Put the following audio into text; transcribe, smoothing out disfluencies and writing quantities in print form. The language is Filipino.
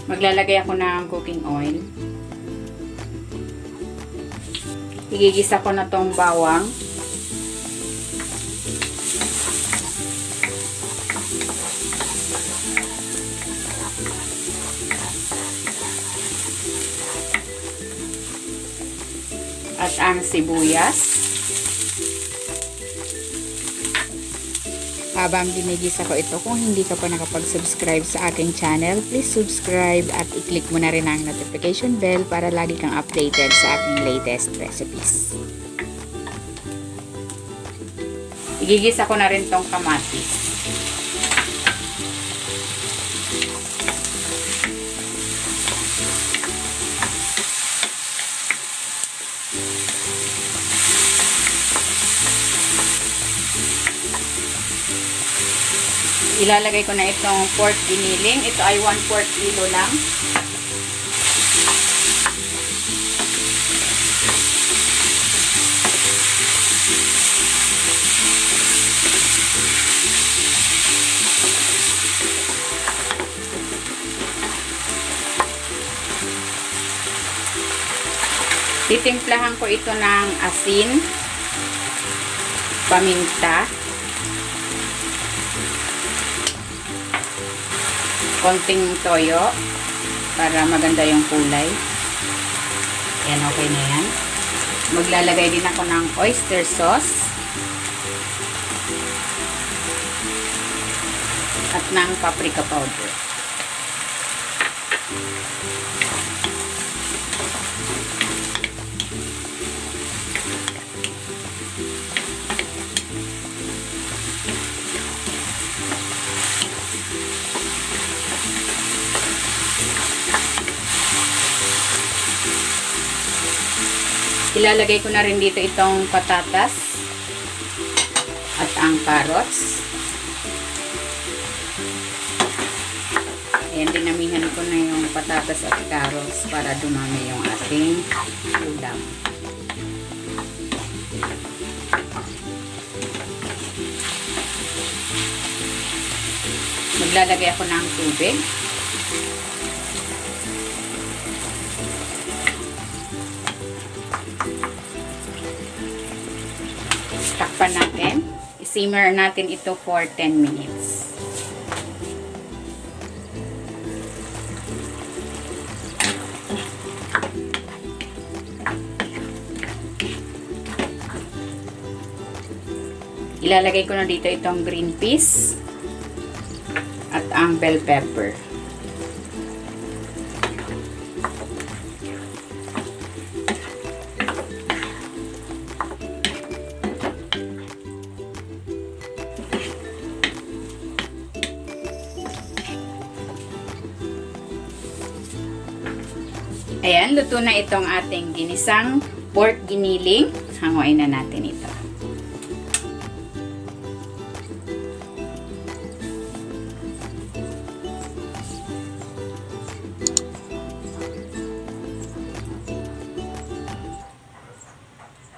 Maglalagay ako ng cooking oil. Igigisa ko na tong bawang. At ang sibuyas. Habang ginigisa ko ito, kung hindi ka pa nakapag-subscribe sa aking channel, please subscribe at i-click mo na rin ang notification bell para lagi kang updated sa aking latest recipes. Igigisa ko na rin tong kamatis. Ilalagay ko na itong pork giniling. Ito ay 1/4 kilo lang. Titimplahan ko ito ng asin, paminta, konting toyo para maganda yung kulay. Yan, okay na yan. Maglalagay din ako ng oyster sauce at ng paprika powder. Ilalagay ko na rin dito itong patatas at ang carrots. Ayan, dinamihan ko na yung patatas at carrots para dumami yung ating ulam. Maglalagay ako ng tubig. Takpan natin. I-simmer natin ito for 10 minutes. Ilalagay ko na dito itong green peas at ang bell pepper. Ayan, luto na itong ating ginisang pork giniling. Hanguin na natin ito.